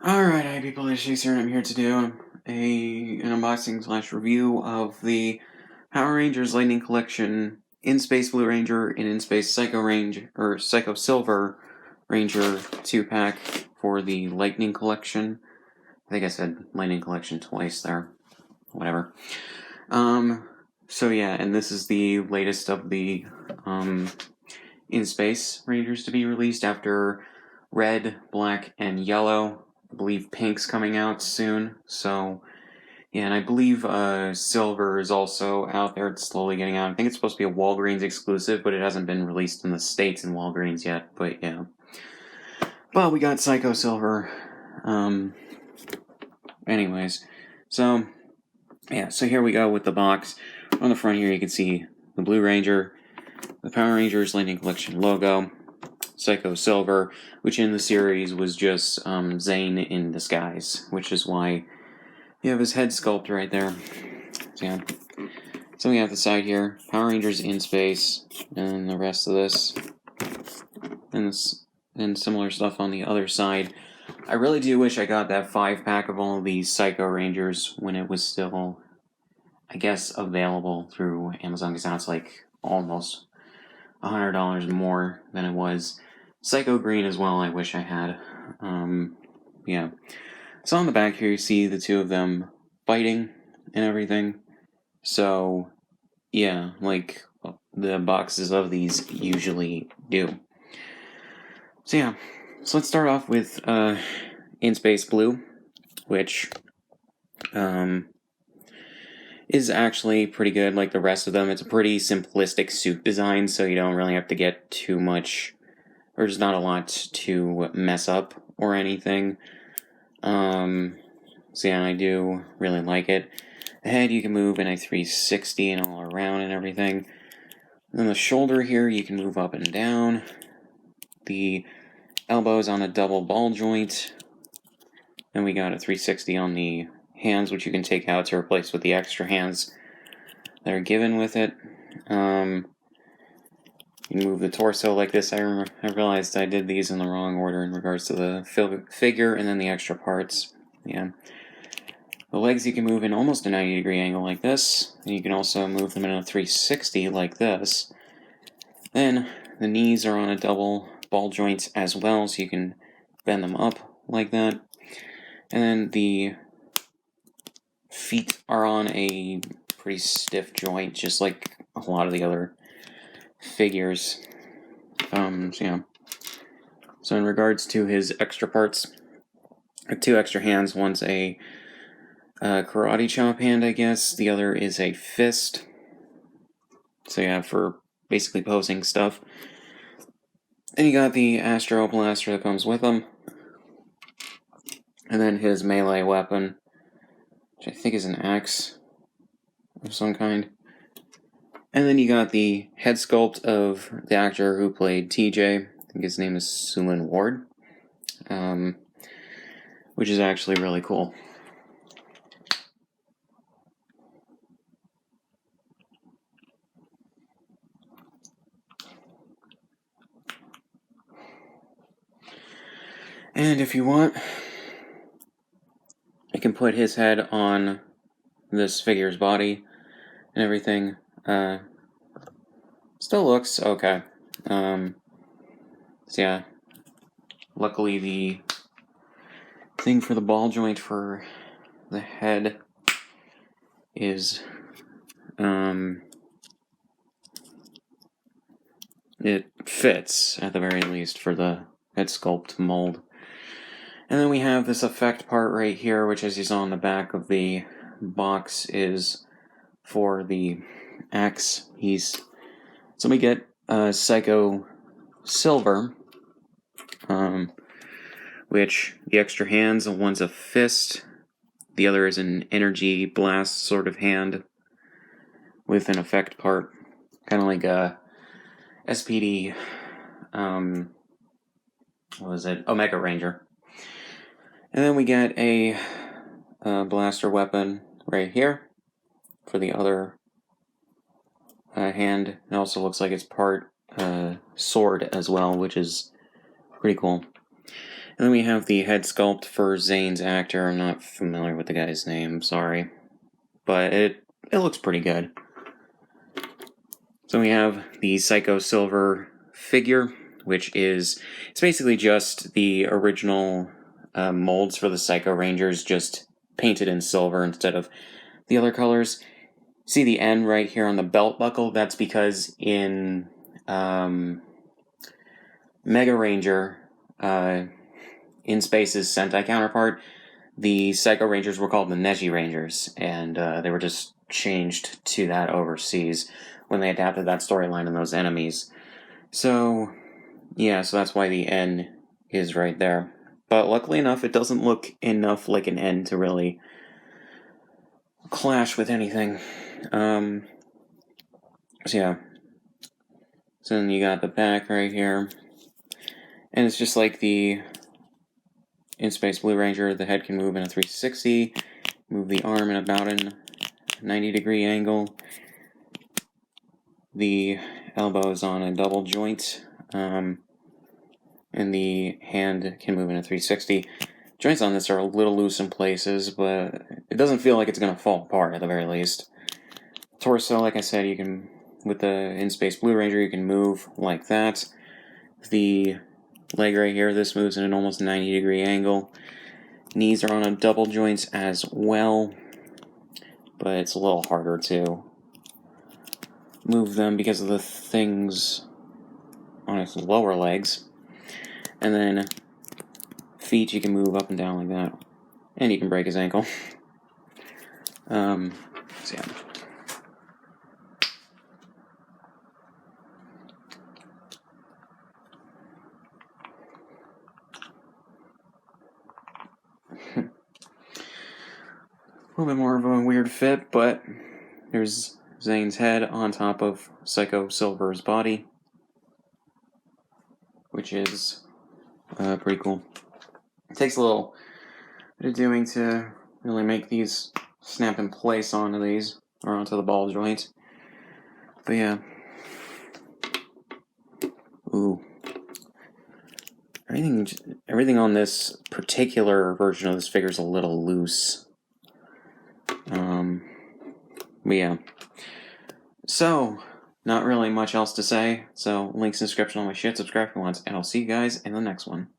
Alright, hi people, it's Chase here, and I'm here to do an unboxing slash review of the Power Rangers Lightning Collection In-Space Blue Ranger and In-Space Psycho Ranger, or Psycho Silver Ranger 2-pack for the Lightning Collection. I think I said Lightning Collection twice there. Whatever. So yeah, and this is the latest of the, In-Space Rangers to be released after Red, Black, and Yellow. I believe Pink's coming out soon, so yeah, and I believe Silver is also out there. It's slowly getting out. I think it's supposed to be a Walgreens exclusive, but it hasn't been released in the States in Walgreens yet, but yeah. But we got Psycho Silver. Anyways, so yeah, so here we go with the box. On the front here you can see the Blue Ranger, the Power Rangers Lightning Collection logo, Psycho Silver, which in the series was just Zane in disguise, which is why you have his head sculpt right there. So yeah. So we have the side here, Power Rangers in space, and the rest of this, and similar stuff on the other side. I really do wish I got that 5-pack of all of these Psycho Rangers when it was still, I guess, available through Amazon, because now it's like almost $100 more than it was. Psycho Green as well, I wish I had. Yeah. So on the back here, you see the two of them fighting and everything. So, yeah, like the boxes of these usually do. So yeah, so let's start off with In Space Blue, which is actually pretty good like the rest of them. It's a pretty simplistic suit design, so you don't really have to get too much, or there's not a lot to mess up or anything. So yeah, I do really like it. The head you can move in a 360 and all around and everything. And then the shoulder here you can move up and down. The elbows on a double ball joint. And we got a 360 on the hands, which you can take out to replace with the extra hands that are given with it. You can move the torso like this. I realized I did these in the wrong order in regards to the figure and then the extra parts. Yeah. The legs you can move in almost a 90-degree angle like this, and you can also move them in a 360 like this. Then the knees are on a double ball joint as well, so you can bend them up like that. And then the feet are on a pretty stiff joint, just like a lot of the other figures. So yeah. So in regards to his extra parts, 2 extra hands. One's a karate chop hand, I guess. The other is a fist. So yeah, for basically posing stuff. And you got the Astro Blaster that comes with him. And then his melee weapon, which I think is an axe of some kind. And then you got the head sculpt of the actor who played TJ. I think his name is Sulin Ward. Which is actually really cool. And if you want, you can put his head on this figure's body and everything. Still looks okay. So yeah, luckily the thing for the ball joint for the head is it fits at the very least for the head sculpt mold. And then we have this effect part right here, which, as you saw on the back of the box, is for the axe. So we get Psycho Silver, which the extra hands, one's a fist, the other is an energy blast sort of hand with an effect part, kind of like a SPD, what was it, Omega Ranger. And then we get a blaster weapon right here for the other hand. It also looks like it's part sword as well, which is pretty cool. And then we have the head sculpt for Zane's actor. I'm not familiar with the guy's name, sorry. But it looks pretty good. So we have the Psycho Silver figure, which is, it's basically just the original molds for the Psycho Rangers, just painted in silver instead of the other colors. See the N right here on the belt buckle? That's because in Mega Ranger, in Space's Sentai counterpart, the Psycho Rangers were called the Neji Rangers, and they were just changed to that overseas when they adapted that storyline and those enemies. So, yeah, so that's why the N is right there. But luckily enough, it doesn't look enough like an N to really clash with anything. So yeah. So then you got the back right here. And it's just like the In Space Blue Ranger, the head can move in a 360, move the arm in about a 90-degree angle. The elbow is on a double joint, and the hand can move in a 360. Joints on this are a little loose in places, but it doesn't feel like it's going to fall apart at the very least. Torso, like I said, you can, with the In Space Blue Ranger, you can move like that. The leg right here, this moves in an almost 90-degree angle. Knees are on a double joints as well, but it's a little harder to move them because of the things on its lower legs. And then feet, you can move up and down like that, and you can break his ankle. So yeah. A little bit more of a weird fit, but there's Zane's head on top of Psycho Silver's body, which is pretty cool. It takes a little bit of doing to really make these snap in place onto these, or onto the ball joint. But yeah. Ooh. Everything on this particular version of this figure is a little loose. But yeah. So, not really much else to say. So, links in the description on my shit, subscribe if you want, and I'll see you guys in the next one.